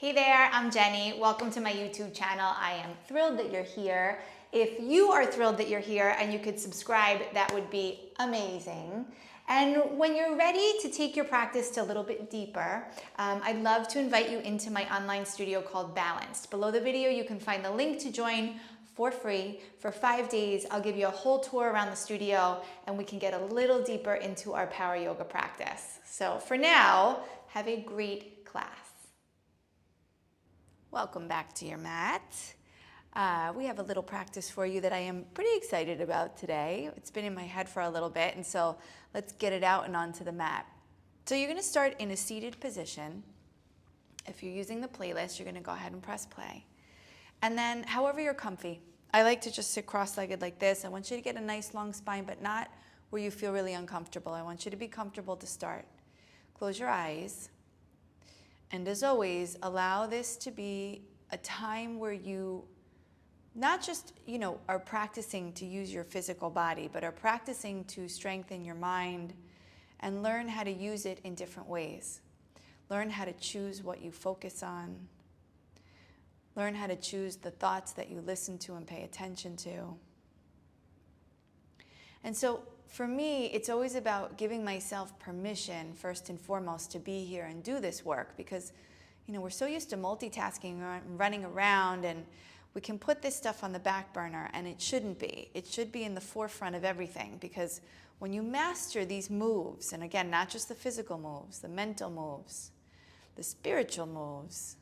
Hey there, I'm Jenny. Welcome to my YouTube channel. I am thrilled that you're here. If you are thrilled that you're here and you could subscribe, that would be amazing. And when you're ready to take your practice to a little bit deeper, I'd love to invite you into my online studio called Balanced. Below the video, you can find the link to join for free. For 5 days, I'll give you a whole tour around the studio and we can get a little deeper into our power yoga practice. So for now, have a great class. Welcome back to your mat. We have a little practice for you that I am pretty excited about today. It's been in my head for a little bit, and so let's get it out and onto the mat. So you're gonna start in a seated position. If you're using the playlist, you're gonna go ahead and press play. And then however you're comfy. I like to just sit cross-legged like this. I want you to get a nice long spine, but not where you feel really uncomfortable. I want you to be comfortable to start. Close your eyes. And as always, allow this to be a time where you not just, are practicing to use your physical body, but are practicing to strengthen your mind and learn how to use it in different ways. Learn how to choose what you focus on. Learn how to choose the thoughts that you listen to and pay attention to. And so for me, it's always about giving myself permission, first and foremost, to be here and do this work because, we're so used to multitasking and running around, and we can put this stuff on the back burner, and it shouldn't be. It should be in the forefront of everything because when you master these moves, and again, not just the physical moves, the mental moves, the spiritual moves,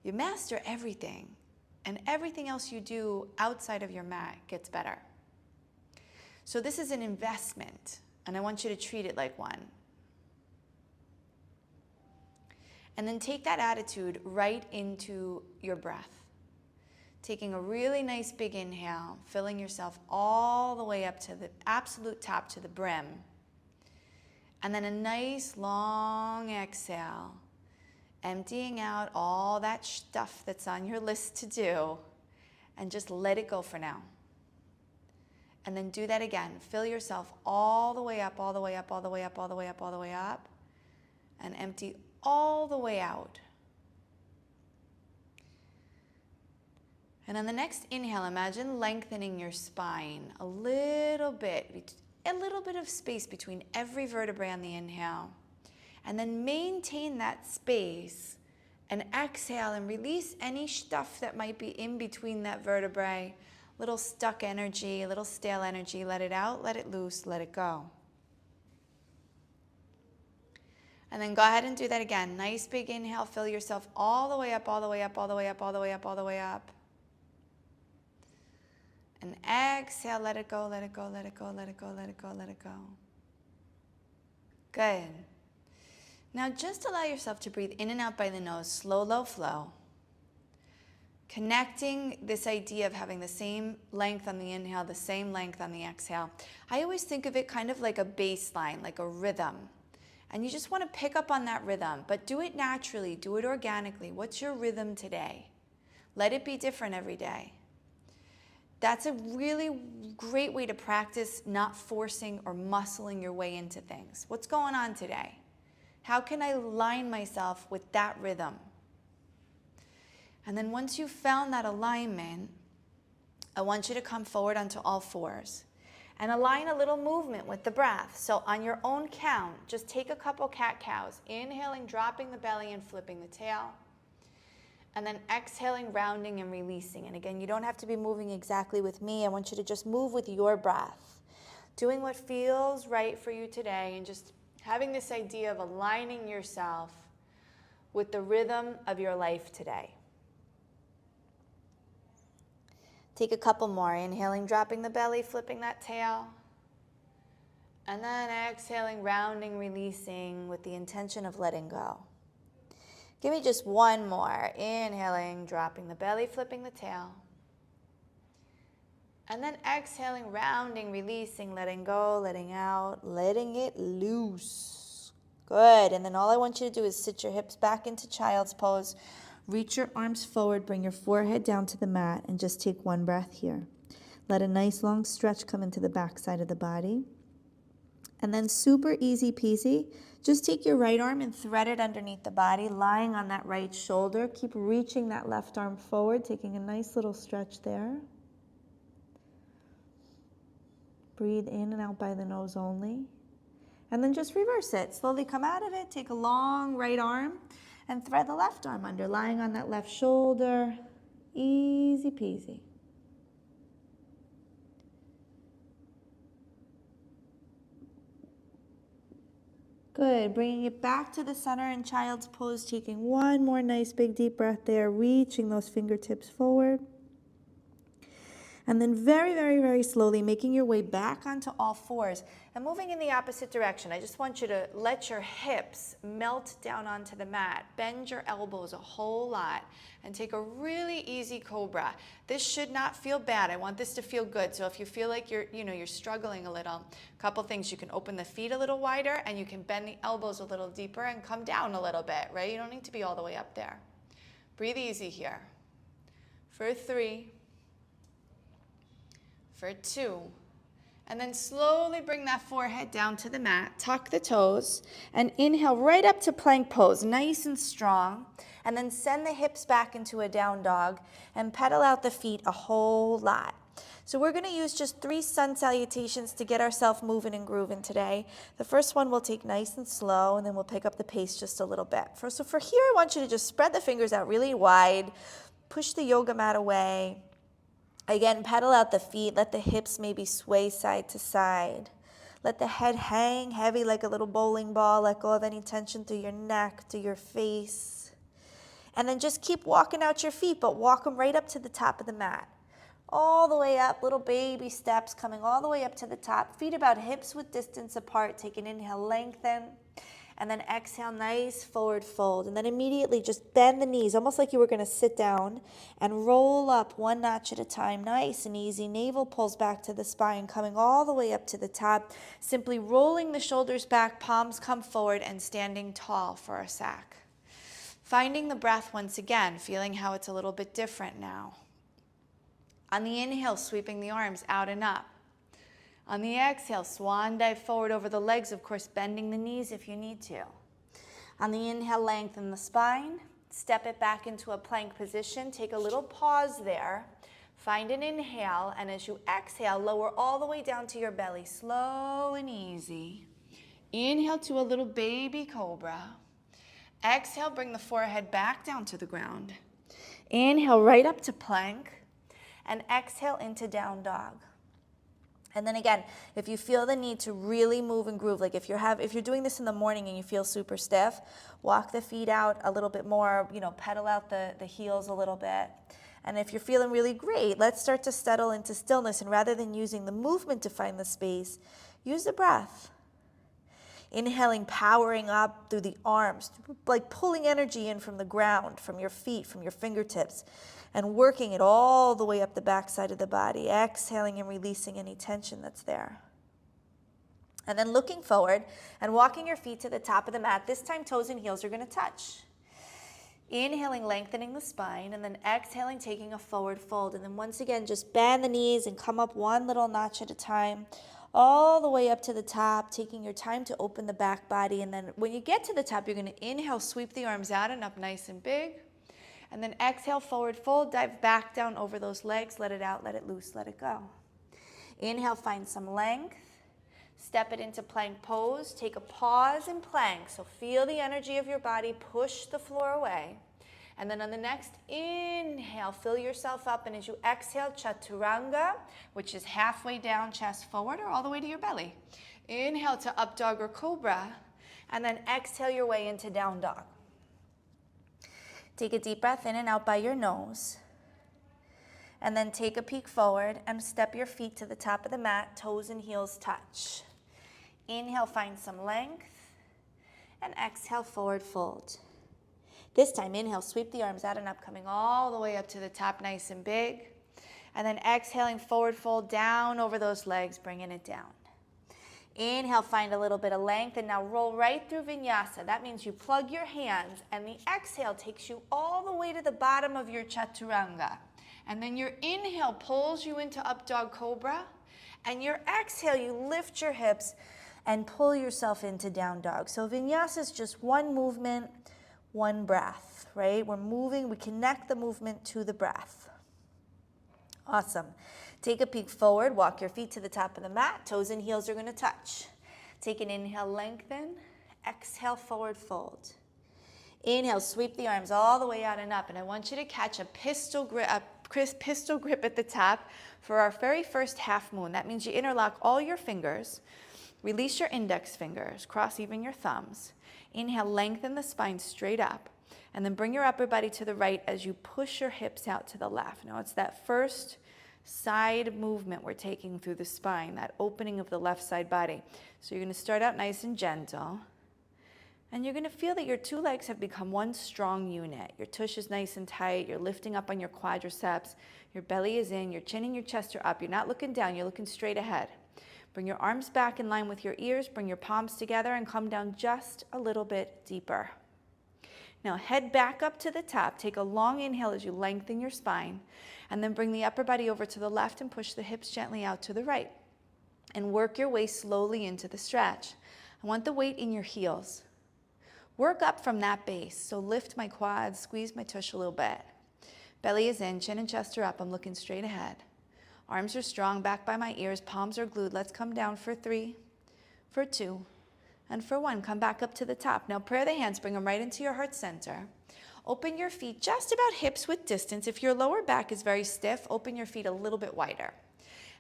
you master everything, and everything else you do outside of your mat gets better. So this is an investment, and I want you to treat it like one. And then take that attitude right into your breath. Taking a really nice big inhale, filling yourself all the way up to the absolute top, to the brim. And then a nice long exhale, emptying out all that stuff that's on your list to do, and just let it go for now. And then do that again. Fill yourself all the way up, all the way up, all the way up, all the way up, all the way up, and empty all the way out. And on the next inhale, imagine lengthening your spine a little bit of space between every vertebrae on the inhale. And then maintain that space and exhale and release any stuff that might be in between that vertebrae. Little stuck energy, a little stale energy. Let it out, let it loose, let it go. And then go ahead and do that again. Nice big inhale, fill yourself all the way up, all the way up, all the way up, all the way up, all the way up. And exhale, let it go, let it go, let it go, let it go, let it go, let it go. Good. Now just allow yourself to breathe in and out by the nose, slow, low flow. Connecting this idea of having the same length on the inhale, the same length on the exhale. I always think of it kind of like a bass line, like a rhythm. And you just want to pick up on that rhythm, but do it naturally, do it organically. What's your rhythm today? Let it be different every day. That's a really great way to practice not forcing or muscling your way into things. What's going on today? How can I align myself with that rhythm? And then once you've found that alignment, I want you to come forward onto all fours and align a little movement with the breath. So on your own count, just take a couple cat-cows, inhaling, dropping the belly and flipping the tail, and then exhaling, rounding and releasing. And again, you don't have to be moving exactly with me. I want you to just move with your breath, doing what feels right for you today, and just having this idea of aligning yourself with the rhythm of your life today. Take a couple more, inhaling, dropping the belly, flipping that tail. And then exhaling, rounding, releasing with the intention of letting go. Give me just one more. Inhaling, dropping the belly, flipping the tail. And then exhaling, rounding, releasing, letting go, letting out, letting it loose. Good. And then all I want you to do is sit your hips back into child's pose. Reach your arms forward, bring your forehead down to the mat, and just take one breath here. Let a nice long stretch come into the back side of the body. And then super easy peasy, just take your right arm and thread it underneath the body, lying on that right shoulder. Keep reaching that left arm forward, taking a nice little stretch there. Breathe in and out by the nose only. And then just reverse it. Slowly come out of it, take a long right arm and thread the left arm under, lying on that left shoulder. Easy peasy. Good, bringing it back to the center in child's pose, taking one more nice big deep breath there, reaching those fingertips forward. And then very, very, very slowly making your way back onto all fours and moving in the opposite direction. I just want you to let your hips melt down onto the mat. Bend your elbows a whole lot and take a really easy cobra. This should not feel bad. I want this to feel good. So if you feel like you're struggling a little, a couple things. You can open the feet a little wider and you can bend the elbows a little deeper and come down a little bit, right? You don't need to be all the way up there. Breathe easy here. For 3. For 2, and then slowly bring that forehead down to the mat, tuck the toes, and inhale right up to plank pose, nice and strong, and then send the hips back into a down dog, and pedal out the feet a whole lot. So we're gonna use just 3 sun salutations to get ourselves moving and grooving today. The first one we'll take nice and slow, and then we'll pick up the pace just a little bit. So for here, I want you to just spread the fingers out really wide, push the yoga mat away. Again, pedal out the feet, let the hips maybe sway side to side. Let the head hang heavy like a little bowling ball. Let go of any tension through your neck, to your face. And then just keep walking out your feet, but walk them right up to the top of the mat. All the way up, little baby steps coming all the way up to the top. Feet about hips width distance apart. Take an inhale, lengthen. And then exhale, nice forward fold. And then immediately just bend the knees, almost like you were going to sit down, and roll up one notch at a time, nice and easy. Navel pulls back to the spine, coming all the way up to the top. Simply rolling the shoulders back, palms come forward, and standing tall for our sack. Finding the breath once again, feeling how it's a little bit different now. On the inhale, sweeping the arms out and up. On the exhale, swan dive forward over the legs, of course, bending the knees if you need to. On the inhale, lengthen the spine. Step it back into a plank position. Take a little pause there. Find an inhale, and as you exhale, lower all the way down to your belly, slow and easy. Inhale to a little baby cobra. Exhale, bring the forehead back down to the ground. Inhale right up to plank, and exhale into down dog. And then again, if you feel the need to really move and groove, like if you're doing this in the morning and you feel super stiff, walk the feet out a little bit more, pedal out the heels a little bit. And if you're feeling really great, let's start to settle into stillness. And rather than using the movement to find the space, use the breath. Inhaling, powering up through the arms, like pulling energy in from the ground, from your feet, from your fingertips, and working it all the way up the backside of the body, exhaling and releasing any tension that's there. And then looking forward and walking your feet to the top of the mat. This time toes and heels are going to touch. Inhaling, lengthening the spine, and then exhaling, taking a forward fold. And then once again, just bend the knees and come up one little notch at a time, all the way up to the top, taking your time to open the back body. And then when you get to the top, you're going to inhale, sweep the arms out and up nice and big. And then exhale, forward fold, dive back down over those legs, let it out, let it loose, let it go. Inhale, find some length. Step it into plank pose. Take a pause in plank. So feel the energy of your body, push the floor away. And then on the next inhale, fill yourself up. And as you exhale, chaturanga, which is halfway down, chest forward, or all the way to your belly. Inhale to up dog or cobra. And then exhale your way into down dog. Take a deep breath in and out by your nose. And then take a peek forward and step your feet to the top of the mat, toes and heels touch. Inhale, find some length. And exhale, forward fold. This time, inhale, sweep the arms out and up, coming all the way up to the top, nice and big. And then exhaling, forward fold down over those legs, bringing it down. Inhale, find a little bit of length, and now roll right through vinyasa. That means you plug your hands, and the exhale takes you all the way to the bottom of your chaturanga. And then your inhale pulls you into up dog cobra, and your exhale, you lift your hips and pull yourself into down dog. So vinyasa is just one movement, one breath, right? We're moving, we connect the movement to the breath. Awesome. Take a peek forward, walk your feet to the top of the mat, toes and heels are gonna touch. Take an inhale, lengthen, exhale, forward fold. Inhale, sweep the arms all the way out and up, and I want you to catch a pistol grip at the top for our very first half moon. That means you interlock all your fingers, release your index fingers, cross even your thumbs. Inhale, lengthen the spine straight up, and then bring your upper body to the right as you push your hips out to the left. Now it's that first side movement we're taking through the spine, that opening of the left side body. So you're going to start out nice and gentle, and you're going to feel that your two legs have become one strong unit. Your tush is nice and tight, you're lifting up on your quadriceps, your belly is in, your chin and your chest are up, you're not looking down, you're looking straight ahead. Bring your arms back in line with your ears, bring your palms together and come down just a little bit deeper. Now head back up to the top, take a long inhale as you lengthen your spine, and then bring the upper body over to the left and push the hips gently out to the right. And work your way slowly into the stretch. I want the weight in your heels. Work up from that base, so lift my quads, squeeze my tush a little bit. Belly is in, chin and chest are up, I'm looking straight ahead. Arms are strong, back by my ears, palms are glued. Let's come down for 3, for 2, and for 1. Come back up to the top. Now prayer the hands, bring them right into your heart center. Open your feet just about hips width distance. If your lower back is very stiff, open your feet a little bit wider.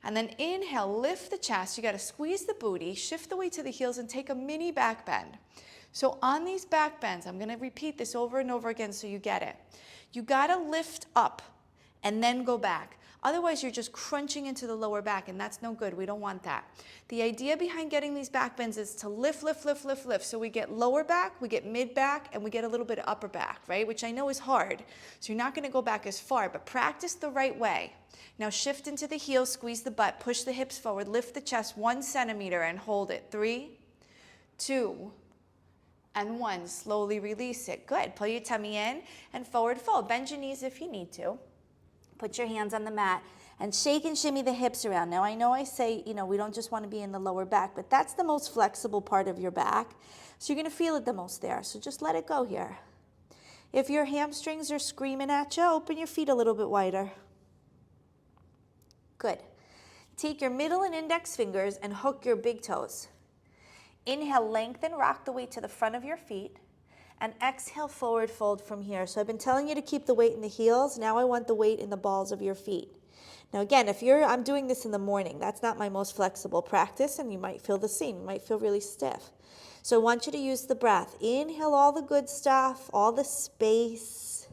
And then inhale, lift the chest. You got to squeeze the booty, shift the weight to the heels, and take a mini back bend. So on these back bends, I'm going to repeat this over and over again so you get it. You got to lift up and then go back. Otherwise, you're just crunching into the lower back, and that's no good. We don't want that. The idea behind getting these back bends is to lift, lift, lift, lift, lift. So we get lower back, we get mid back, and we get a little bit of upper back, right? Which I know is hard. So you're not going to go back as far, but practice the right way. Now shift into the heels, squeeze the butt, push the hips forward, lift the chest 1 centimeter and hold it. 3, 2, and 1. Slowly release it. Good. Pull your tummy in and forward fold. Bend your knees if you need to. Put your hands on the mat and shake and shimmy the hips around. Now I know I say, we don't just want to be in the lower back, but that's the most flexible part of your back. So you're going to feel it the most there. So just let it go here. If your hamstrings are screaming at you, open your feet a little bit wider. Good. Take your middle and index fingers and hook your big toes. Inhale, lengthen, rock the weight to the front of your feet. And exhale, forward fold from here. So I've been telling you to keep the weight in the heels. Now I want the weight in the balls of your feet. Now again, I'm doing this in the morning. That's not my most flexible practice, and you might feel the same. You might feel really stiff. So I want you to use the breath. Inhale all the good stuff, all the space.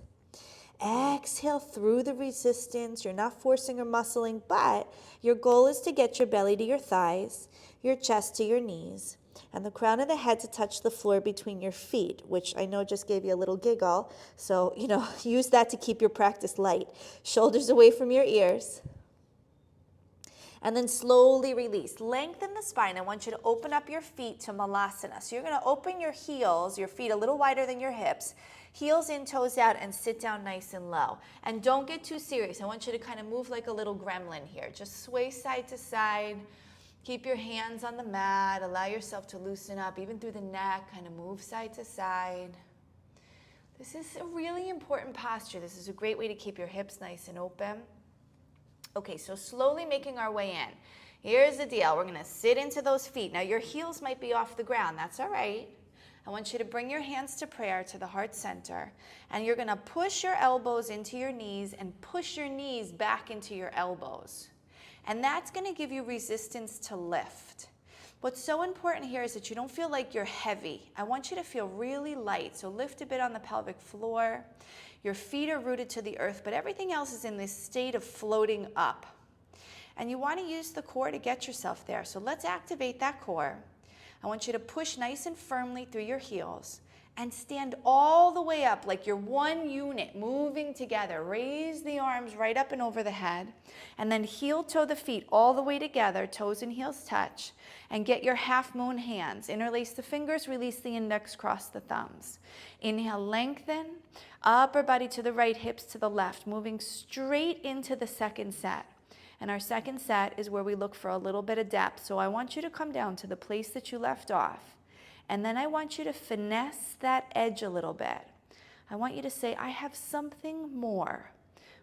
Exhale through the resistance. You're not forcing or muscling, but your goal is to get your belly to your thighs, your chest to your knees, and the crown of the head to touch the floor between your feet, which I know just gave you a little giggle. So, use that to keep your practice light. Shoulders away from your ears. And then slowly release. Lengthen the spine. I want you to open up your feet to Malasana. So you're going to open your heels, your feet a little wider than your hips, heels in, toes out, and sit down nice and low. And don't get too serious. I want you to kind of move like a little gremlin here. Just sway side to side. Keep your hands on the mat. Allow yourself to loosen up, even through the neck. Kind of move side to side. This is a really important posture. This is a great way to keep your hips nice and open. Okay, so slowly making our way in. Here's the deal. We're going to sit into those feet. Now, your heels might be off the ground. That's all right. I want you to bring your hands to prayer, to the heart center. And you're going to push your elbows into your knees and push your knees back into your elbows. And that's going to give you resistance to lift. What's so important here is that you don't feel like you're heavy. I want you to feel really light. So lift a bit on the pelvic floor. Your feet are rooted to the earth, but everything else is in this state of floating up. And you want to use the core to get yourself there. So let's activate that core. I want you to push nice and firmly through your heels and stand all the way up like you're one unit moving together. Raise the arms right up and over the head, and then heel toe the feet all the way together, toes and heels touch, and get your half moon hands. Interlace the fingers, release the index, cross the thumbs. Inhale, lengthen, upper body to the right, hips to the left, moving straight into the second set. And our second set is where we look for a little bit of depth. So I want you to come down to the place that you left off. And then I want you to finesse that edge a little bit. I want you to say, I have something more,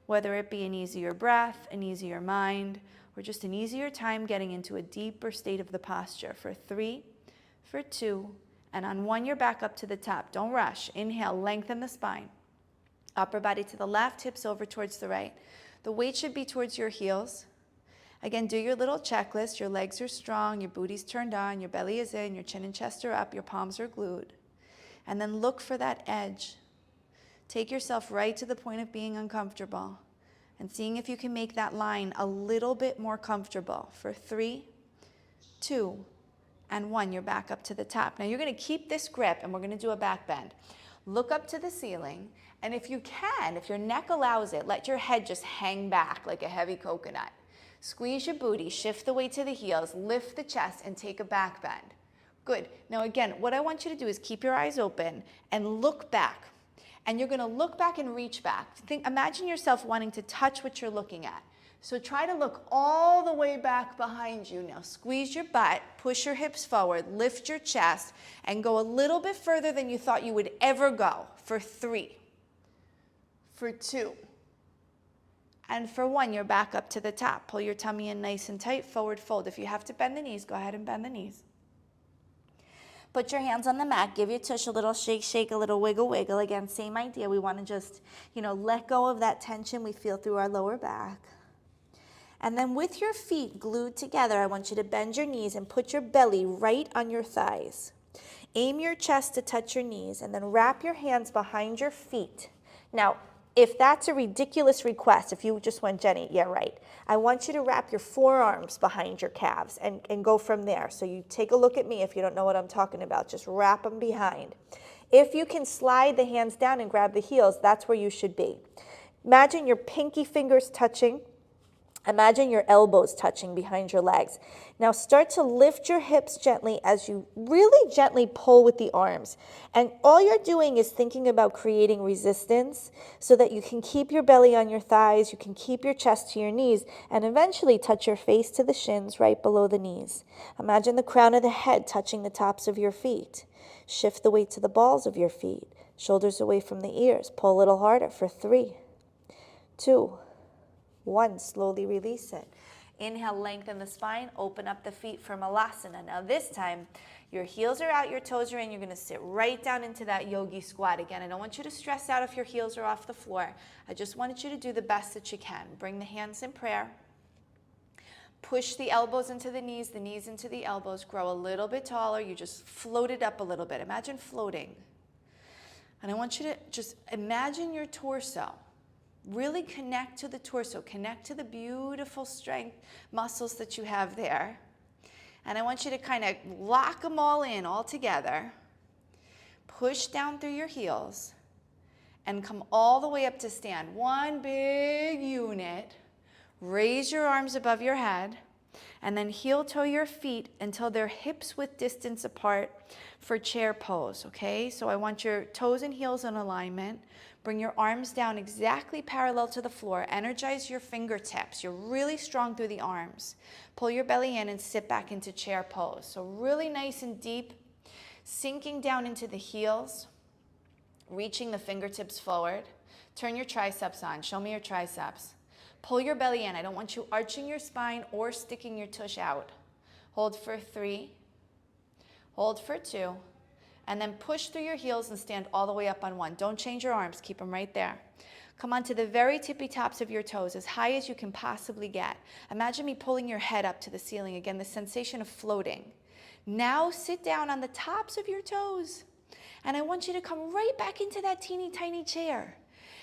whether it be an easier breath, an easier mind, or just an easier time getting into a deeper state of the posture. For 3, for 2, and on 1, you're back up to the top. Don't rush. Inhale, lengthen the spine. Upper body to the left, hips over towards the right. The weight should be towards your heels. Again, do your little checklist. Your legs are strong, your booty's turned on, your belly is in, your chin and chest are up, your palms are glued. And then look for that edge. Take yourself right to the point of being uncomfortable and seeing if you can make that line a little bit more comfortable. For 3, 2, and 1, you're back up to the top. Now you're gonna keep this grip and we're gonna do a back bend. Look up to the ceiling, and if you can, if your neck allows it, let your head just hang back like a heavy coconut. Squeeze your booty, shift the weight to the heels, lift the chest, and take a back bend. Good. Now again, what I want you to do is keep your eyes open and look back. And you're gonna look back and reach back. Imagine yourself wanting to touch what you're looking at. So try to look all the way back behind you. Now squeeze your butt, push your hips forward, lift your chest, and go a little bit further than you thought you would ever go. For 3, for 2, and for 1, you're back up to the top. Pull your tummy in nice and tight, forward fold. If you have to bend the knees, go ahead and bend the knees. Put your hands on the mat, give your tush a little shake, shake, a little wiggle, wiggle. Again, same idea. We want to just, let go of that tension we feel through our lower back. And then with your feet glued together, I want you to bend your knees and put your belly right on your thighs. Aim your chest to touch your knees and then wrap your hands behind your feet. Now, if that's a ridiculous request, if you just went, Jenny, yeah, right. I want you to wrap your forearms behind your calves and go from there. So you take a look at me if you don't know what I'm talking about. Just wrap them behind. If you can slide the hands down and grab the heels, that's where you should be. Imagine your pinky fingers touching. Imagine your elbows touching behind your legs. Now start to lift your hips gently as you really gently pull with the arms. And all you're doing is thinking about creating resistance so that you can keep your belly on your thighs, you can keep your chest to your knees, and eventually touch your face to the shins right below the knees. Imagine the crown of the head touching the tops of your feet. Shift the weight to the balls of your feet, shoulders away from the ears. Pull a little harder for 3, 2, 1, slowly release it. Inhale, lengthen the spine, open up the feet for Malasana. Now this time, your heels are out, your toes are in, you're gonna sit right down into that yogi squat. Again, I don't want you to stress out if your heels are off the floor. I just wanted you to do the best that you can. Bring the hands in prayer. Push the elbows into the knees into the elbows. Grow a little bit taller. You just float it up a little bit. Imagine floating. And I want you to just imagine your torso. Really connect to the torso, connect to the beautiful strength muscles that you have there. And I want you to kind of lock them all in all together. Push down through your heels and come all the way up to stand. One big unit. Raise your arms above your head and then heel toe your feet until they're hips width distance apart for chair pose, okay? So I want your toes and heels in alignment. Bring your arms down exactly parallel to the floor. Energize your fingertips. You're really strong through the arms. Pull your belly in and sit back into chair pose. So really nice and deep, sinking down into the heels, reaching the fingertips forward. Turn your triceps on. Show me your triceps. Pull your belly in. I don't want you arching your spine or sticking your tush out. Hold for 3. Hold for 2. And then push through your heels and stand all the way up on 1. Don't change your arms. Keep them right there. Come on to the very tippy tops of your toes, as high as you can possibly get. Imagine me pulling your head up to the ceiling. Again, the sensation of floating. Now sit down on the tops of your toes. And I want you to come right back into that teeny tiny chair.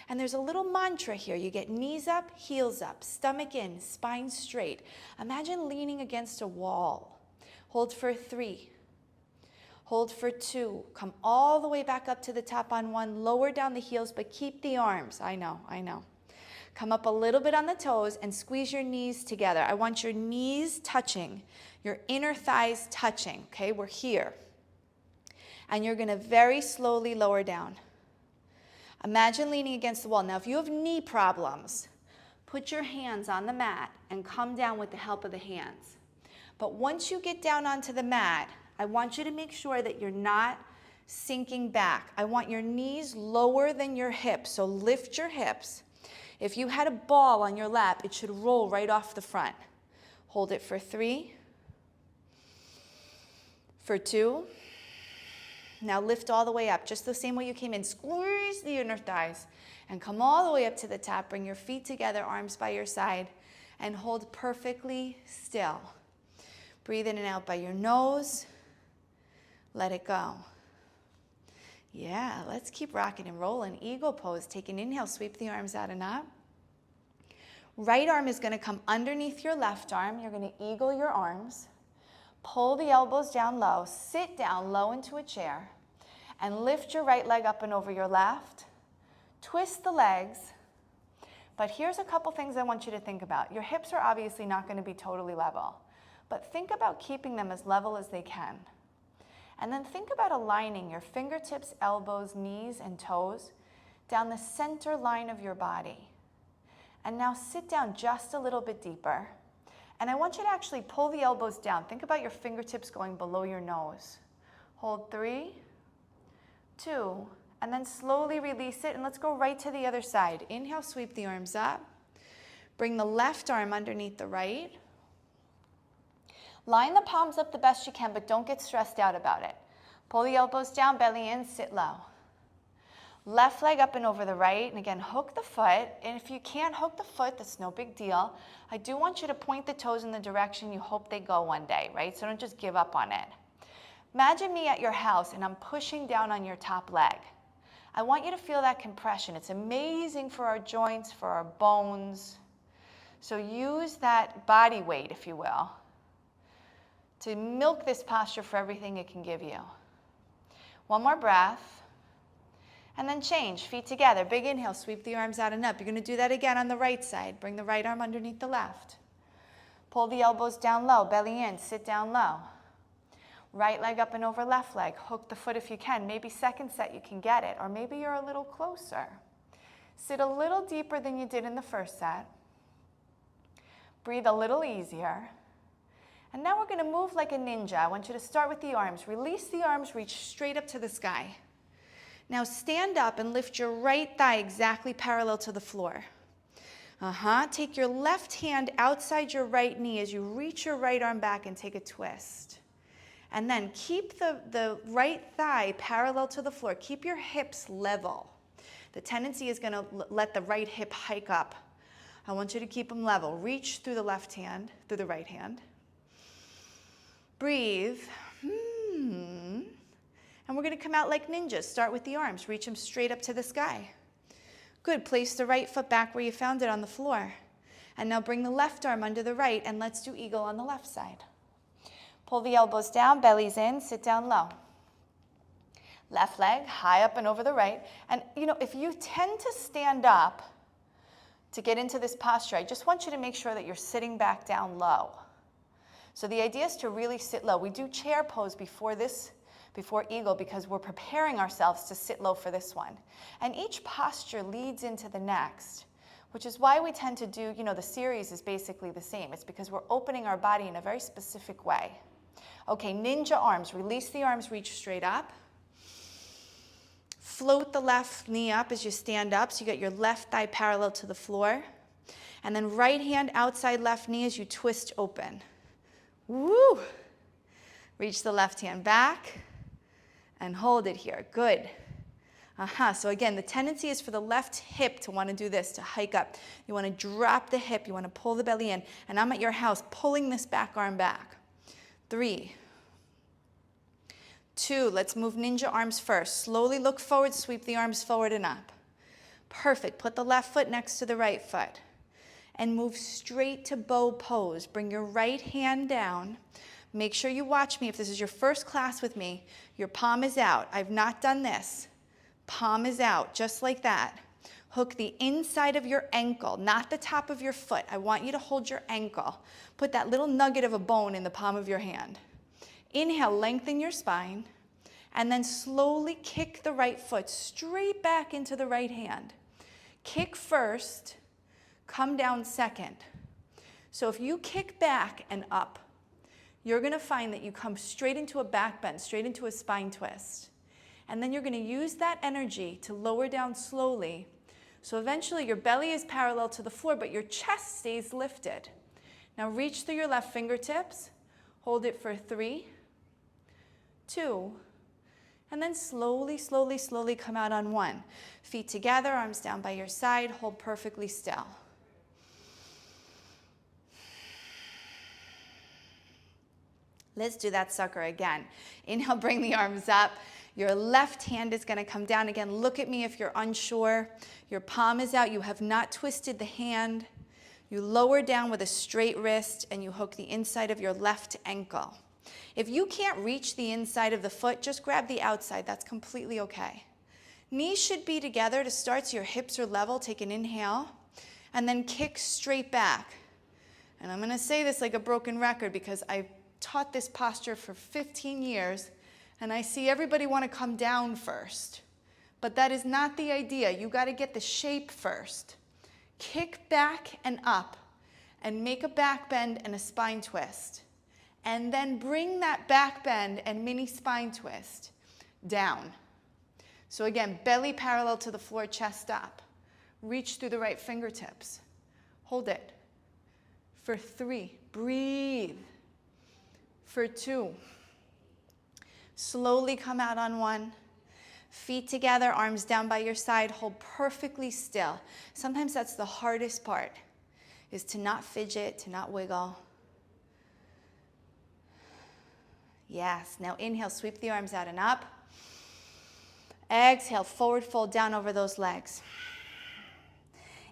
And there's a little mantra here. You get knees up, heels up, stomach in, spine straight. Imagine leaning against a wall. Hold for 3. Hold for 2. Come all the way back up to the top on 1. Lower down the heels, but keep the arms. I know. Come up a little bit on the toes and squeeze your knees together. I want your knees touching, your inner thighs touching, okay? We're here. And you're gonna very slowly lower down. Imagine leaning against the wall. Now, if you have knee problems, Put your hands on the mat and come down with the help of the hands. But once you get down onto the mat, I want you to make sure that you're not sinking back. I want your knees lower than your hips, so lift your hips. If you had a ball on your lap, it should roll right off the front. Hold it for 3, for 2. Now lift all the way up, just the same way you came in. Squeeze the inner thighs and come all the way up to the top. Bring your feet together, arms by your side, and hold perfectly still. Breathe in and out by your nose. Let it go. Yeah, let's keep rocking and rolling. Eagle pose. Take an inhale, sweep the arms out and up. Right arm is going to come underneath your left arm. You're going to eagle your arms. Pull the elbows down low. Sit down low into a chair. And lift your right leg up and over your left. Twist the legs. But here's a couple things I want you to think about. Your hips are obviously not going to be totally level. But think about keeping them as level as they can. And then think about aligning your fingertips, elbows, knees, and toes down the center line of your body. And now sit down just a little bit deeper. And I want you to actually pull the elbows down. Think about your fingertips going below your nose. Hold 3, 2, and then slowly release it. And let's go right to the other side. Inhale, sweep the arms up. Bring the left arm underneath the right. Line the palms up the best you can, but don't get stressed out about it. Pull the elbows down, belly in, sit low. Left leg up and over the right, and again, hook the foot. And if you can't hook the foot, that's no big deal. I do want you to point the toes in the direction you hope they go one day, right? So don't just give up on it. Imagine me at your house, and I'm pushing down on your top leg. I want you to feel that compression. It's amazing for our joints, for our bones. So use that body weight, if you will, to milk this posture for everything it can give you. One more breath. And then change, feet together. Big inhale, sweep the arms out and up. You're going to do that again on the right side. Bring the right arm underneath the left. Pull the elbows down low, belly in, sit down low. Right leg up and over left leg. Hook the foot if you can. Maybe second set you can get it, or maybe you're a little closer. Sit a little deeper than you did in the first set. Breathe a little easier. And now we're going to move like a ninja. I want you to start with the arms. Release the arms, reach straight up to the sky. Now stand up and lift your right thigh exactly parallel to the floor. Take your left hand outside your right knee as you reach your right arm back and take a twist. And then keep the right thigh parallel to the floor. Keep your hips level. The tendency is going to let the right hip hike up. I want you to keep them level. Reach through the left hand, through the right hand. Breathe. And we're going to come out like ninjas. Start with the arms. Reach them straight up to the sky. Good. Place the right foot back where you found it on the floor. And now bring the left arm under the right, and let's do eagle on the left side. Pull the elbows down, bellies in, sit down low. Left leg high up and over the right. And you know, if you tend to stand up to get into this posture, I just want you to make sure that you're sitting back down low. So the idea is to really sit low. We do chair pose before eagle because we're preparing ourselves to sit low for this one. And each posture leads into the next, which is why we tend to do, the series is basically the same. It's because we're opening our body in a very specific way. Okay, ninja arms. Release the arms, reach straight up. Float the left knee up as you stand up, so you get your left thigh parallel to the floor. And then right hand outside left knee as you twist open. Woo! Reach the left hand back and hold it here. Good. So again, the tendency is for the left hip to want to do this, to hike up. You want to drop the hip. You want to pull the belly in. And I'm at your house pulling this back arm back. 3, 2, let's move ninja arms first. Slowly look forward, sweep the arms forward and up. Perfect. Put the left foot next to the right foot. And move straight to bow pose. Bring your right hand down. Make sure you watch me. If this is your first class with me, your palm is out. I've not done this. Palm is out, just like that. Hook the inside of your ankle, not the top of your foot. I want you to hold your ankle. Put that little nugget of a bone in the palm of your hand. Inhale, lengthen your spine, and then slowly kick the right foot straight back into the right hand. Kick first. come down second. So if you kick back and up, you're going to find that you come straight into a back bend, straight into a spine twist. And then you're going to use that energy to lower down slowly. So eventually your belly is parallel to the floor, but your chest stays lifted. Now reach through your left fingertips. Hold it for 3, 2, and then slowly, slowly, slowly come out on 1. Feet together, arms down by your side. Hold perfectly still. Let's do that sucker again. Inhale, bring the arms up. Your left hand is going to come down again. Look at me if you're unsure. Your palm is out. You have not twisted the hand. You lower down with a straight wrist and you hook the inside of your left ankle. If you can't reach the inside of the foot, just grab the outside. That's completely okay. Knees should be together to start so your hips are level. Take an inhale and then kick straight back. And I'm going to say this like a broken record because I've taught this posture for 15 years and I see everybody want to come down first. But that is not the idea. You got to get the shape first. Kick back and up and make a back bend and a spine twist. And then bring that back bend and mini spine twist down. So again, belly parallel to the floor, chest up. Reach through the right fingertips. Hold it. For 3, breathe. For 2, slowly come out on 1. Feet together, arms down by your side, hold perfectly still. Sometimes that's the hardest part, is to not fidget, to not wiggle. Yes, now inhale, sweep the arms out and up. Exhale, forward fold down over those legs.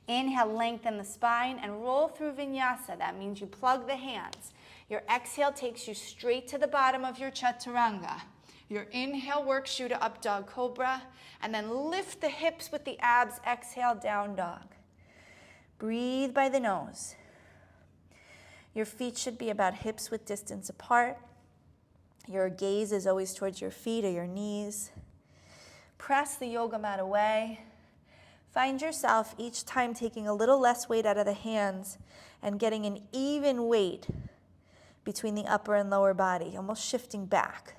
Inhale, lengthen the spine and roll through vinyasa. That means you plug the hands. Your exhale takes you straight to the bottom of your chaturanga. Your inhale works you to up dog cobra, and then lift the hips with the abs. Exhale, down dog. Breathe by the nose. Your feet should be about hips width distance apart. Your gaze is always towards your feet or your knees. Press the yoga mat away. Find yourself each time taking a little less weight out of the hands and getting an even weight between the upper and lower body, almost shifting back.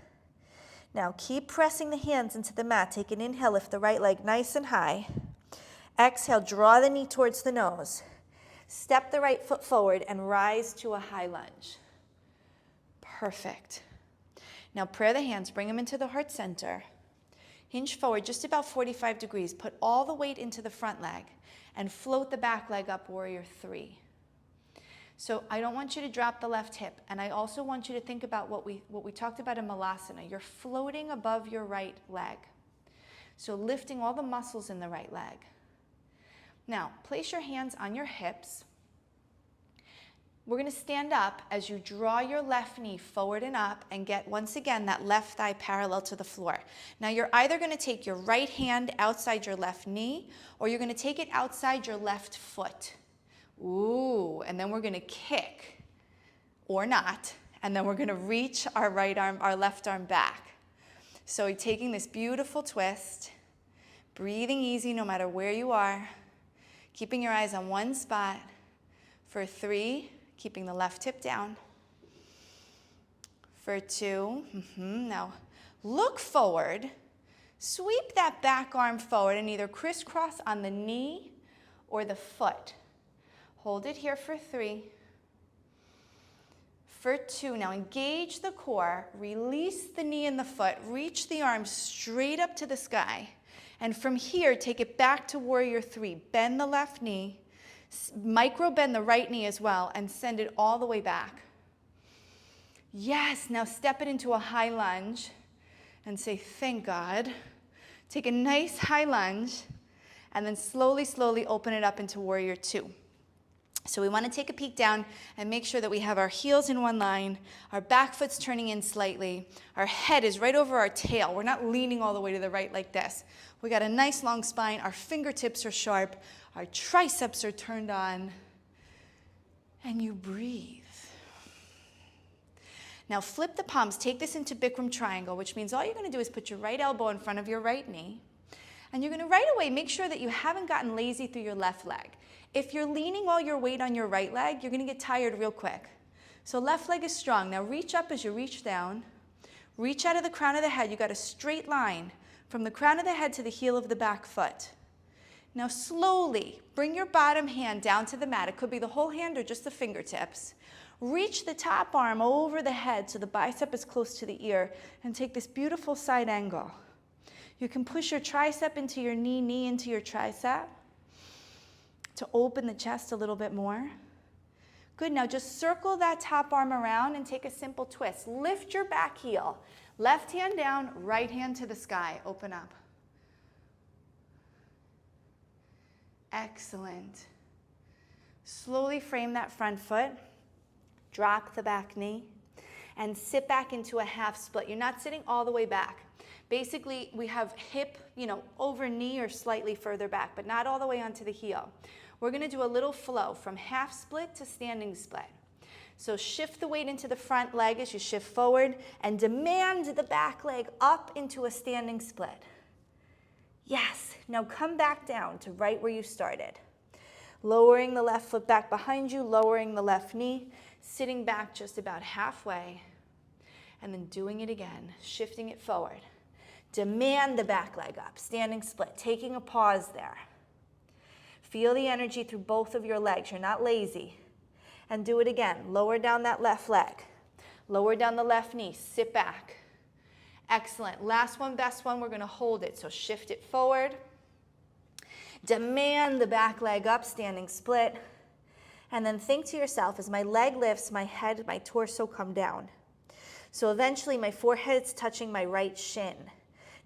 Now keep pressing the hands into the mat. Take an inhale, lift the right leg nice and high. Exhale, draw the knee towards the nose. Step the right foot forward and rise to a high lunge. Perfect. Now prayer the hands, bring them into the heart center. Hinge forward just about 45 degrees. Put all the weight into the front leg and float the back leg up, warrior 3. So I don't want you to drop the left hip, and I also want you to think about what we talked about in Malasana. You're floating above your right leg. So lifting all the muscles in the right leg. Now, place your hands on your hips. We're going to stand up as you draw your left knee forward and up and get, once again, that left thigh parallel to the floor. Now, you're either going to take your right hand outside your left knee, or you're going to take it outside your left foot. Ooh, and then we're going to kick, or not, and then we're going to reach our right arm, our left arm back. So you're taking this beautiful twist, breathing easy no matter where you are, keeping your eyes on one spot for 3, keeping the left hip down. For 2, now look forward, sweep that back arm forward and either crisscross on the knee or the foot. Hold it here for 3. For 2, now engage the core, release the knee and the foot, reach the arms straight up to the sky. And from here, take it back to warrior 3. Bend the left knee, micro bend the right knee as well, and send it all the way back. Yes, now step it into a high lunge and say, thank God. Take a nice high lunge and then slowly, slowly open it up into warrior 2. So we want to take a peek down and make sure that we have our heels in one line, our back foot's turning in slightly, our head is right over our tail. We're not leaning all the way to the right like this. We got a nice long spine, our fingertips are sharp, our triceps are turned on, and you breathe. Now flip the palms, take this into Bikram triangle, which means all you're going to do is put your right elbow in front of your right knee, And you're going to right away make sure that you haven't gotten lazy through your left leg. If you're leaning all your weight on your right leg, you're going to get tired real quick. So left leg is strong. Now reach up as you reach down. Reach out of the crown of the head. You got a straight line from the crown of the head to the heel of the back foot. Now slowly bring your bottom hand down to the mat. It could be the whole hand or just the fingertips. Reach the top arm over the head so the bicep is close to the ear and take this beautiful side angle. You can push your tricep into your knee, knee into your tricep to open the chest a little bit more. Good, now just circle that top arm around and take a simple twist. Lift your back heel. Left hand down, right hand to the sky. Open up. Excellent. Slowly frame that front foot. Drop the back knee and sit back into a half split. You're not sitting all the way back. Basically, we have hip, over knee or slightly further back, but not all the way onto the heel. We're going to do a little flow from half split to standing split. So shift the weight into the front leg as you shift forward and demand the back leg up into a standing split. Yes, now come back down to right where you started. Lowering the left foot back behind you, lowering the left knee, sitting back just about halfway, and then doing it again, shifting it forward. Demand the back leg up, standing split, taking a pause there. Feel the energy through both of your legs. You're not lazy. And do it again. Lower down that left leg. Lower down the left knee. Sit back. Excellent. Last one, best one. We're going to hold it. So shift it forward. Demand the back leg up, standing split. And then think to yourself, as my leg lifts, my head, my torso come down. So eventually my forehead's touching my right shin.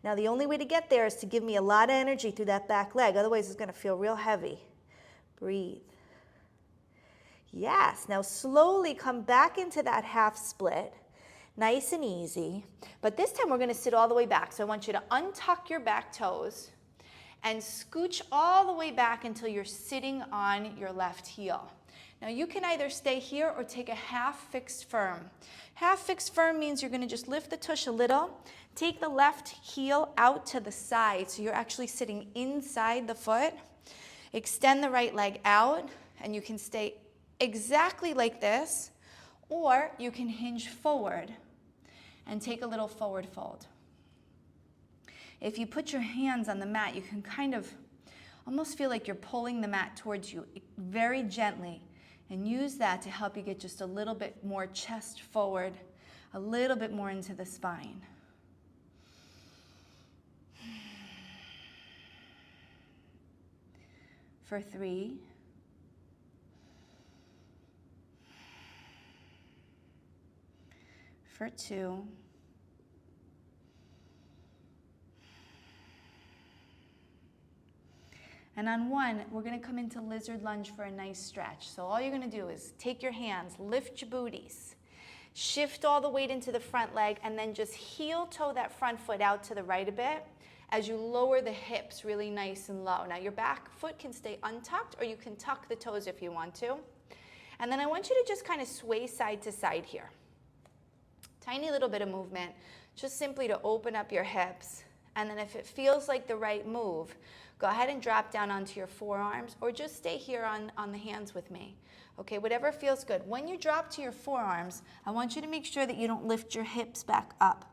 Now the only way to get there is to give me a lot of energy through that back leg. Otherwise it's going to feel real heavy. Breathe. Yes, now slowly come back into that half split. Nice and easy. But this time we're going to sit all the way back. So I want you to untuck your back toes and scooch all the way back until you're sitting on your left heel. Now you can either stay here or take a half fixed firm. Half fixed firm means you're going to just lift the tush a little. Take the left heel out to the side so you're actually sitting inside the foot. Extend the right leg out and you can stay exactly like this, or you can hinge forward and take a little forward fold. If you put your hands on the mat, you can kind of almost feel like you're pulling the mat towards you very gently, and use that to help you get just a little bit more chest forward, a little bit more into the spine. For 3. For 2. And on 1, we're going to come into lizard lunge for a nice stretch. So all you're going to do is take your hands, lift your booties, shift all the weight into the front leg, and then just heel toe that front foot out to the right a bit as you lower the hips really nice and low. Now your back foot can stay untucked, or you can tuck the toes if you want to. And then I want you to just kind of sway side to side here. Tiny little bit of movement, just simply to open up your hips. And then if it feels like the right move, go ahead and drop down onto your forearms, or just stay here on the hands with me. Okay, whatever feels good. When you drop to your forearms, I want you to make sure that you don't lift your hips back up.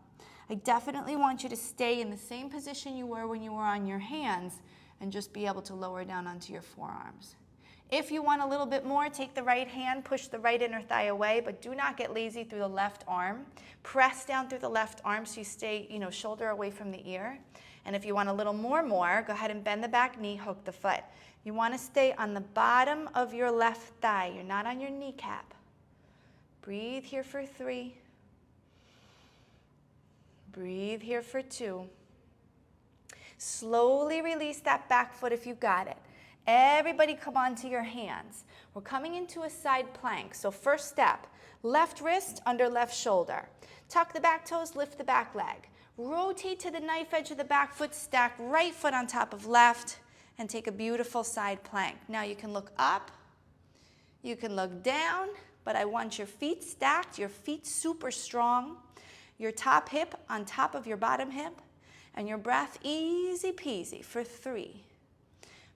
I definitely want you to stay in the same position you were when you were on your hands and just be able to lower down onto your forearms. If you want a little bit more, take the right hand, push the right inner thigh away, but do not get lazy through the left arm. Press down through the left arm so you stay, shoulder away from the ear. And if you want a little more, go ahead and bend the back knee, hook the foot. You want to stay on the bottom of your left thigh. You're not on your kneecap. Breathe here for 3. Breathe here for 2. Slowly release that back foot if you got it. Everybody come onto your hands. We're coming into a side plank. So first step, left wrist under left shoulder. Tuck the back toes, lift the back leg. Rotate to the knife edge of the back foot, stack right foot on top of left, and take a beautiful side plank. Now you can look up, you can look down, but I want your feet stacked, your feet super strong, your top hip on top of your bottom hip, And your breath easy peasy for 3,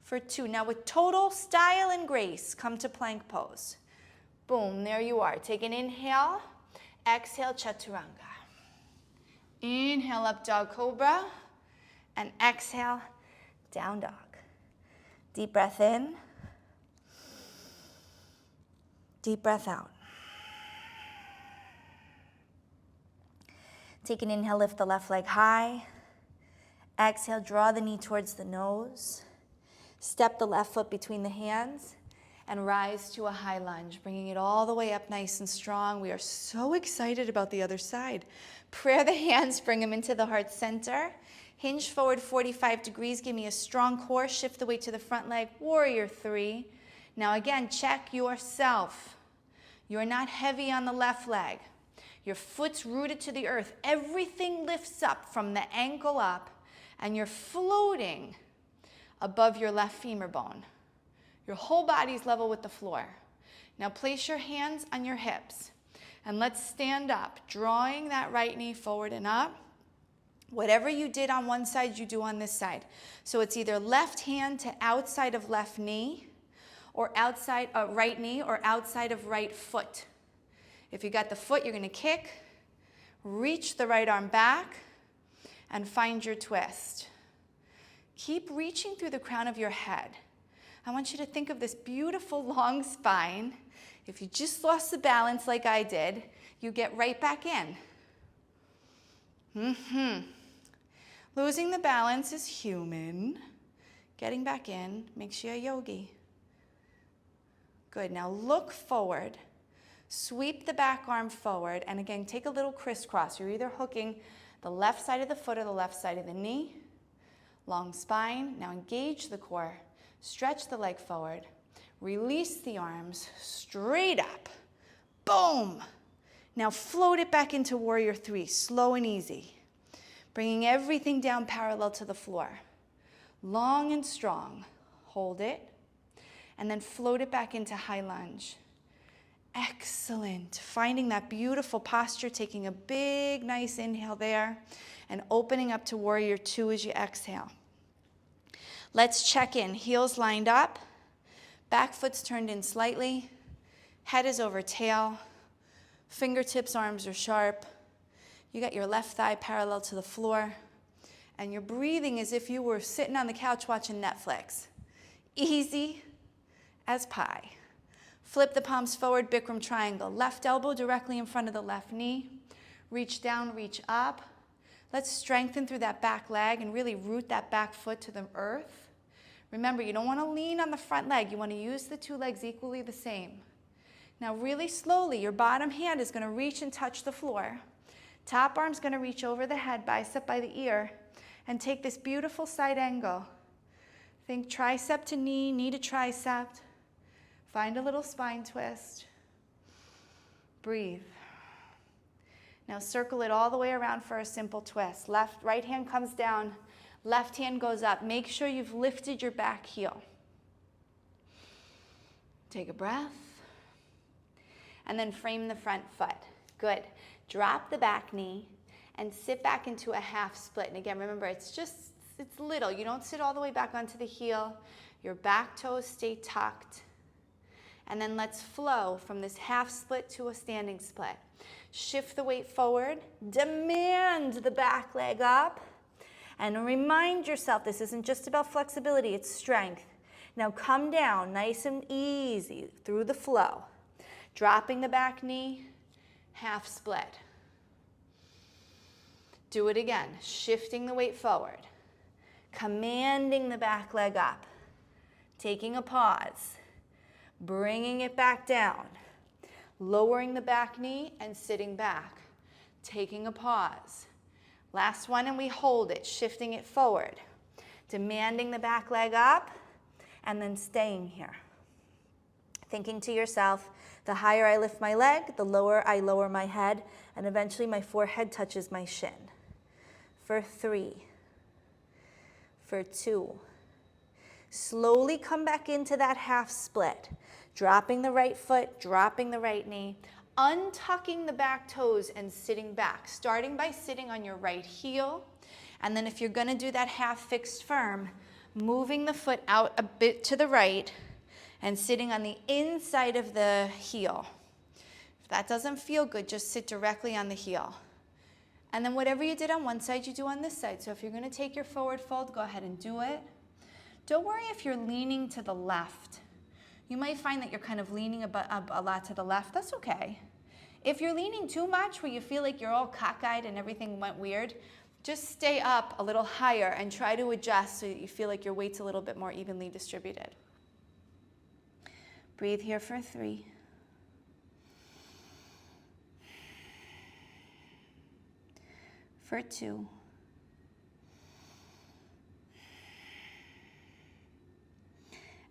for 2. Now with total style and grace, come to plank pose. Boom, there you are. Take an inhale, exhale, chaturanga. Inhale, up dog cobra, and exhale, down dog. Deep breath in, deep breath out. Take an inhale, lift the left leg high. Exhale, draw the knee towards the nose. Step the left foot between the hands and rise to a high lunge, bringing it all the way up nice and strong. We are so excited about the other side. Prayer the hands, bring them into the heart center. Hinge forward 45 degrees, give me a strong core. Shift the weight to the front leg, warrior 3. Now again, check yourself. You're not heavy on the left leg. Your foot's rooted to the earth. Everything lifts up from the ankle up, and you're floating above your left femur bone. Your whole body's level with the floor. Now place your hands on your hips, and let's stand up, drawing that right knee forward and up. Whatever you did on one side, you do on this side. So it's either left hand to outside of left knee, or outside right knee, or outside of right foot. If you got the foot, you're gonna kick, reach the right arm back, and find your twist. Keep reaching through the crown of your head. I want you to think of this beautiful long spine. If you just lost the balance like I did, you get right back in. Losing the balance is human. Getting back in makes you a yogi. Good, now look forward. Sweep the back arm forward, and again, take a little crisscross. You're either hooking the left side of the foot or the left side of the knee. Long spine. Now engage the core. Stretch the leg forward. Release the arms straight up. Boom. Now float it back into warrior 3, slow and easy. Bringing everything down parallel to the floor. Long and strong. Hold it. And then float it back into high lunge. Excellent. Finding that beautiful posture, taking a big, nice inhale there, and opening up to warrior 2 as you exhale. Let's check in. Heels lined up, back foot's turned in slightly, head is over tail, fingertips, arms are sharp. You got your left thigh parallel to the floor, and you're breathing as if you were sitting on the couch watching Netflix. Easy as pie. Flip the palms forward, Bikram triangle. Left elbow directly in front of the left knee. Reach down, reach up. Let's strengthen through that back leg and really root that back foot to the earth. Remember, you don't want to lean on the front leg. You want to use the 2 legs equally the same. Now really slowly, your bottom hand is going to reach and touch the floor. Top arm's going to reach over the head, bicep by the ear, and take this beautiful side angle. Think tricep to knee, knee to tricep. Find a little spine twist. Breathe. Now circle it all the way around for a simple twist. Right hand comes down, left hand goes up. Make sure you've lifted your back heel. Take a breath. And then frame the front foot. Good. Drop the back knee and sit back into a half split. And again, remember, it's little. You don't sit all the way back onto the heel. Your back toes stay tucked. And then let's flow from this half split to a standing split. Shift the weight forward, demand the back leg up, and remind yourself this isn't just about flexibility, it's strength. Now come down nice and easy through the flow. Dropping the back knee, half split. Do it again, shifting the weight forward, commanding the back leg up, taking a pause. Bringing it back down, lowering the back knee and sitting back, taking a pause. Last one, and we hold it, shifting it forward, demanding the back leg up, and then staying here. Thinking to yourself, the higher I lift my leg, the lower I lower my head, and eventually my forehead touches my shin. For 3, for 2. Slowly come back into that half split. Dropping the right foot, dropping the right knee, untucking the back toes and sitting back, starting by sitting on your right heel And then if you're gonna do that half fixed firm, moving the foot out a bit to the right and sitting on the inside of the heel. If that doesn't feel good, just sit directly on the heel. And then whatever you did on one side, you do on this side. So if you're gonna take your forward fold, go ahead and do it. Don't worry if you're leaning to the left. You might find that you're kind of leaning a lot to the left. That's okay. If you're leaning too much where you feel like you're all cockeyed and everything went weird, just stay up a little higher and try to adjust so that you feel like your weight's a little bit more evenly distributed. Breathe here for 3. For 2.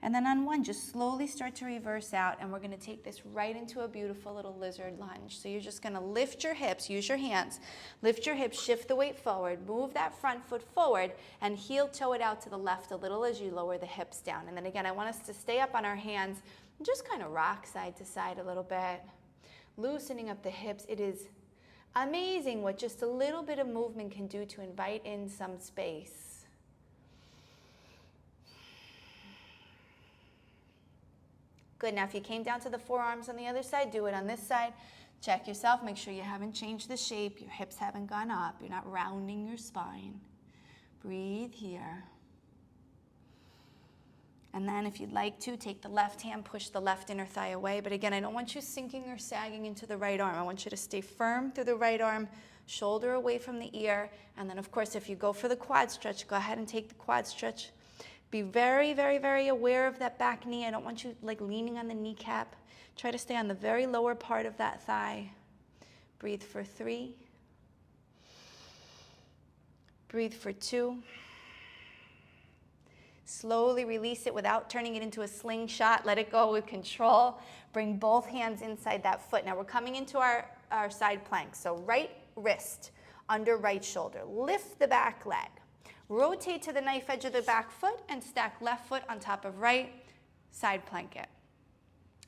And then on 1, just slowly start to reverse out, and we're gonna take this right into a beautiful little lizard lunge. So you're just gonna lift your hips, use your hands, lift your hips, shift the weight forward, move that front foot forward, and heel toe it out to the left a little as you lower the hips down. And then again, I want us to stay up on our hands and just kind of rock side to side a little bit, loosening up the hips. It is amazing what just a little bit of movement can do to invite in some space. Good, now if you came down to the forearms on the other side, do it on this side. Check yourself, make sure you haven't changed the shape, your hips haven't gone up, you're not rounding your spine. Breathe here. And then if you'd like to, take the left hand, push the left inner thigh away. But again, I don't want you sinking or sagging into the right arm. I want you to stay firm through the right arm, shoulder away from the ear. And then of course, if you go for the quad stretch, go ahead and take the quad stretch. Be very, very, very aware of that back knee. I don't want you like leaning on the kneecap. Try to stay on the very lower part of that thigh. Breathe for 3. Breathe for 2. Slowly release it without turning it into a slingshot. Let it go with control. Bring both hands inside that foot. Now we're coming into our side plank. So right wrist under right shoulder. Lift the back leg. Rotate to the knife edge of the back foot and stack left foot on top of right, side plank it.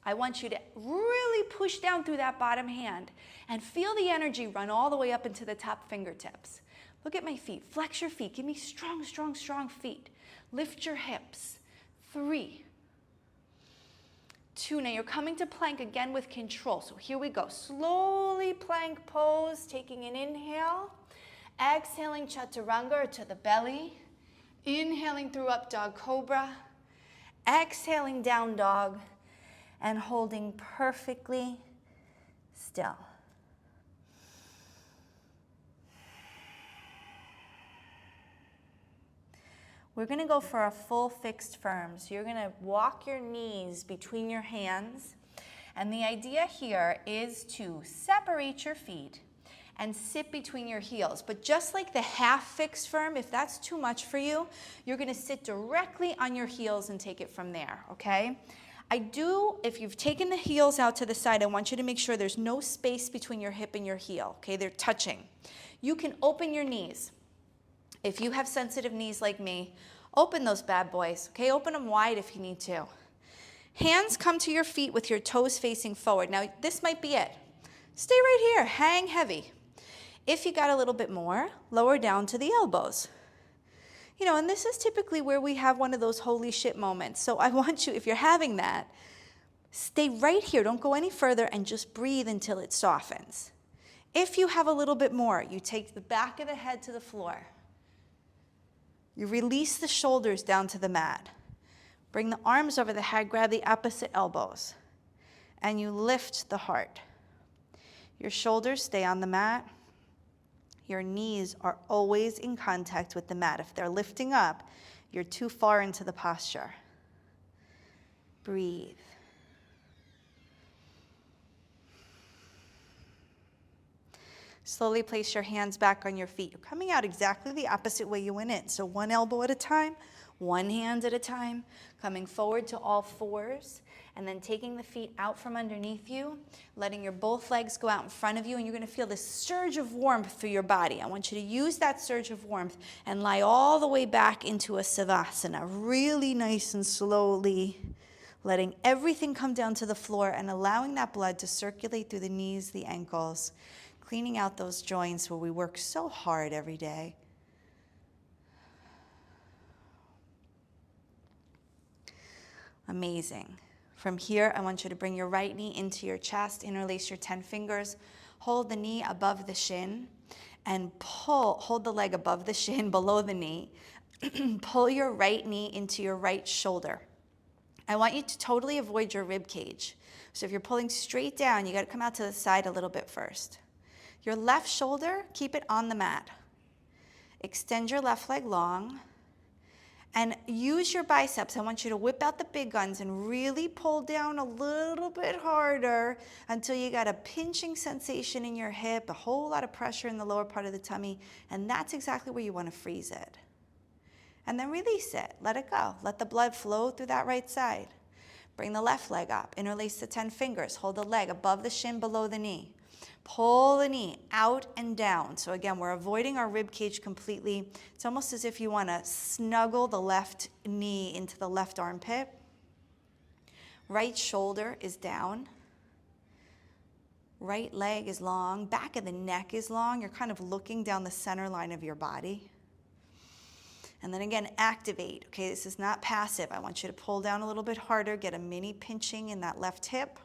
I want you to really push down through that bottom hand and feel the energy run all the way up into the top fingertips. Look at my feet, flex your feet, give me strong, strong, strong feet. Lift your hips, 3, 2, now you're coming to plank again with control. So here we go, slowly plank pose, taking an inhale. Exhaling chaturanga to the belly, inhaling through up dog cobra, exhaling down dog, and holding perfectly still. We're gonna go for a full fixed firm. So you're gonna walk your knees between your hands, and the idea here is to separate your feet and sit between your heels. But just like the half fixed firm, if that's too much for you, you're gonna sit directly on your heels and take it from there, okay? If you've taken the heels out to the side, I want you to make sure there's no space between your hip and your heel, okay? They're touching. You can open your knees. If you have sensitive knees like me, open those bad boys, okay? Open them wide if you need to. Hands come to your feet with your toes facing forward. Now, this might be it. Stay right here, hang heavy. If you got a little bit more, lower down to the elbows. You know, and this is typically where we have one of those holy shit moments. So I want you, if you're having that, stay right here. Don't go any further and just breathe until it softens. If you have a little bit more, you take the back of the head to the floor. You release the shoulders down to the mat. Bring the arms over the head, grab the opposite elbows, and you lift the heart. Your shoulders stay on the mat. Your knees are always in contact with the mat. If they're lifting up, you're too far into the posture. Breathe. Slowly place your hands back on your feet. You're coming out exactly the opposite way you went in. So one elbow at a time, one hand at a time, coming forward to all fours, and then taking the feet out from underneath you, letting your both legs go out in front of you, and you're gonna feel this surge of warmth through your body. I want you to use that surge of warmth and lie all the way back into a Savasana, really nice and slowly, letting everything come down to the floor and allowing that blood to circulate through the knees, the ankles, cleaning out those joints where we work so hard every day. Amazing. From here, I want you to bring your right knee into your chest, interlace your 10 fingers, hold the knee above the shin, and hold the leg above the shin, below the knee. Pull your right knee into your right shoulder. I want you to totally avoid your rib cage. So if you're pulling straight down, you got to come out to the side a little bit first. Your left shoulder, keep it on the mat. Extend your left leg long. And use your biceps. I want you to whip out the big guns and really pull down a little bit harder until you got a pinching sensation in your hip, a whole lot of pressure in the lower part of the tummy, and that's exactly where you want to freeze it. And then release it. Let it go. Let the blood flow through that right side. Bring the left leg up. Interlace the 10 fingers. Hold the leg above the shin, below the knee. Pull the knee out and down. So again, we're avoiding our rib cage completely. It's almost as if you want to snuggle the left knee into the left armpit. Right shoulder is down. Right leg is long. Back of the neck is long. You're kind of looking down the center line of your body. And then again, activate. Okay, this is not passive. I want you to pull down a little bit harder. Get a mini pinching in that left hip.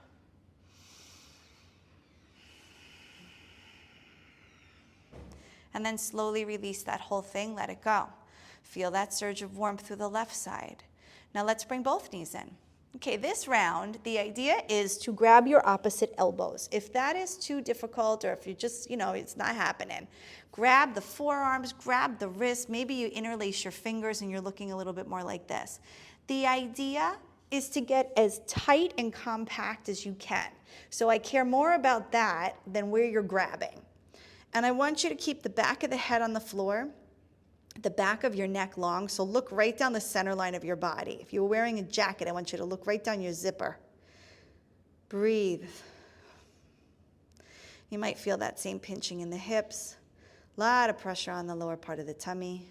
And then slowly release that whole thing, let it go. Feel that surge of warmth through the left side. Now let's bring both knees in. Okay, this round, the idea is to grab your opposite elbows. If that is too difficult, or if you just, it's not happening, grab the forearms, grab the wrist, maybe you interlace your fingers and you're looking a little bit more like this. The idea is to get as tight and compact as you can. So I care more about that than where you're grabbing. And I want you to keep the back of the head on the floor, the back of your neck long, so look right down the center line of your body. If you were wearing a jacket, I want you to look right down your zipper. Breathe. You might feel that same pinching in the hips, a lot of pressure on the lower part of the tummy.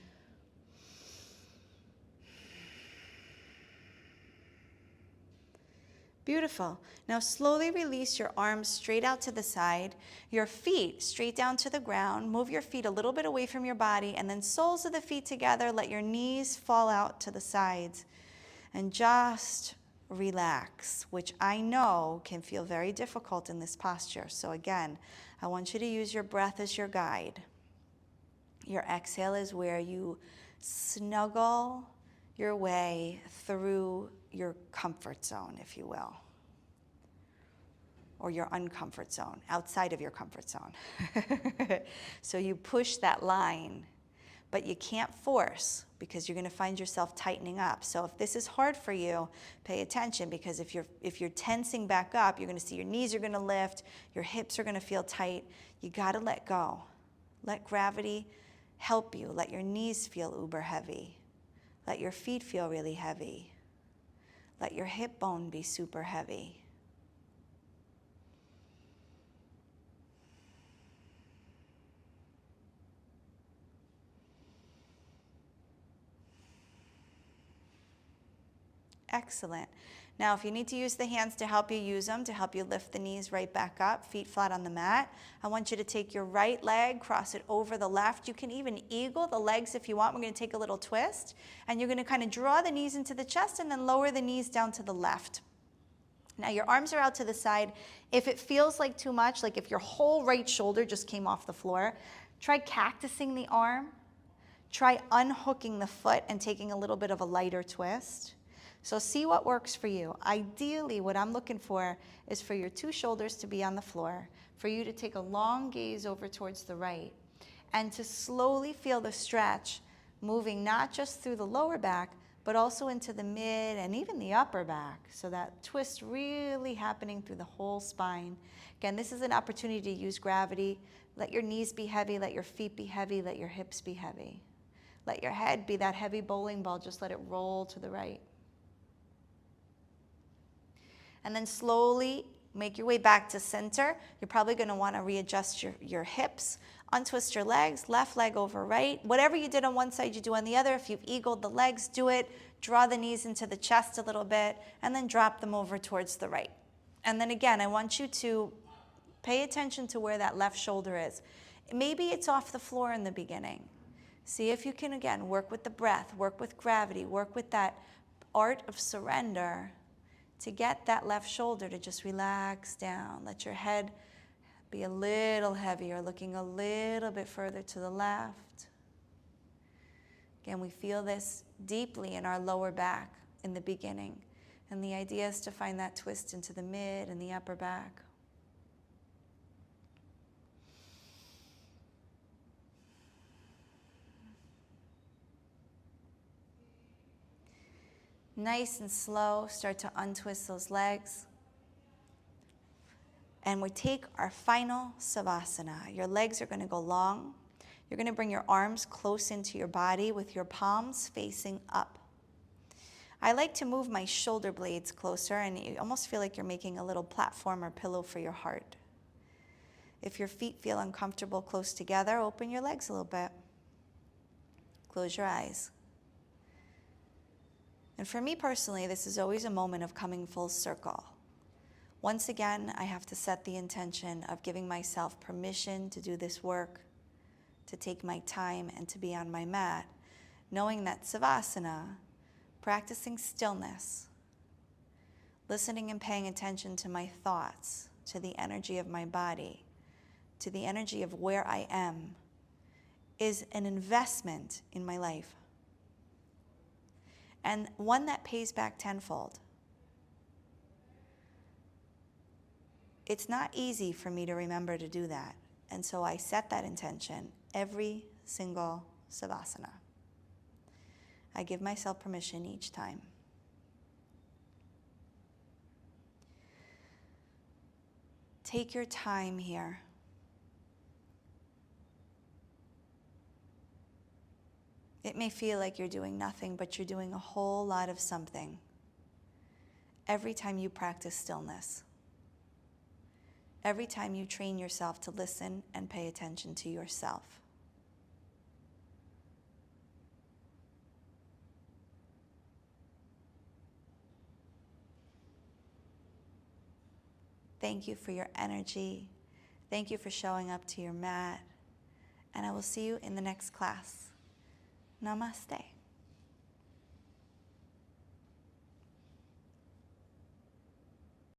Beautiful. Now slowly release your arms straight out to the side, your feet straight down to the ground. Move your feet a little bit away from your body, and then soles of the feet together. Let your knees fall out to the sides. And just relax, which I know can feel very difficult in this posture. So again, I want you to use your breath as your guide. Your exhale is where you snuggle your way through your comfort zone, if you will, or your uncomfort zone, outside of your comfort zone. So you push that line, but you can't force because you're going to find yourself tightening up. So if this is hard for you, pay attention, because if you're tensing back up, you're going to see your knees are going to lift, your hips are going to feel tight. You got to let go. Let gravity help you. Let your knees feel uber heavy. Let your feet feel really heavy. Let your hip bone be super heavy. Excellent. Now, if you need to use the hands to help you, use them to help you lift the knees right back up, feet flat on the mat. I want you to take your right leg, cross it over the left. You can even eagle the legs if you want. We're going to take a little twist, and you're going to kind of draw the knees into the chest and then lower the knees down to the left. Now, your arms are out to the side. If it feels like too much, like if your whole right shoulder just came off the floor, try cactusing the arm. Try unhooking the foot and taking a little bit of a lighter twist. So see what works for you. Ideally, what I'm looking for is for your two shoulders to be on the floor, for you to take a long gaze over towards the right, and to slowly feel the stretch moving not just through the lower back, but also into the mid and even the upper back. So that twist really happening through the whole spine. Again, this is an opportunity to use gravity. Let your knees be heavy, let your feet be heavy, let your hips be heavy. Let your head be that heavy bowling ball, just let it roll to the right. And then slowly make your way back to center. You're probably going to want to readjust your hips, untwist your legs, left leg over right. Whatever you did on one side, you do on the other. If you've eagled the legs, do it. Draw the knees into the chest a little bit, and then drop them over towards the right. And then again, I want you to pay attention to where that left shoulder is. Maybe it's off the floor in the beginning. See if you can, again, work with the breath, work with gravity, work with that art of surrender to get that left shoulder to just relax down. Let your head be a little heavier, looking a little bit further to the left. Again, we feel this deeply in our lower back in the beginning. And the idea is to find that twist into the mid and the upper back. Nice and slow, start to untwist those legs. And we take our final Savasana. Your legs are going to go long. You're going to bring your arms close into your body with your palms facing up. I like to move my shoulder blades closer, and you almost feel like you're making a little platform or pillow for your heart. If your feet feel uncomfortable close together, open your legs a little bit. Close your eyes. And for me personally, this is always a moment of coming full circle. Once again, I have to set the intention of giving myself permission to do this work, to take my time and to be on my mat, knowing that Savasana, practicing stillness, listening and paying attention to my thoughts, to the energy of my body, to the energy of where I am, is an investment in my life. And one that pays back tenfold. It's not easy for me to remember to do that. And so I set that intention every single Savasana. I give myself permission each time. Take your time here. It may feel like you're doing nothing, but you're doing a whole lot of something every time you practice stillness. Every time you train yourself to listen and pay attention to yourself. Thank you for your energy. Thank you for showing up to your mat. And I will see you in the next class. Namaste.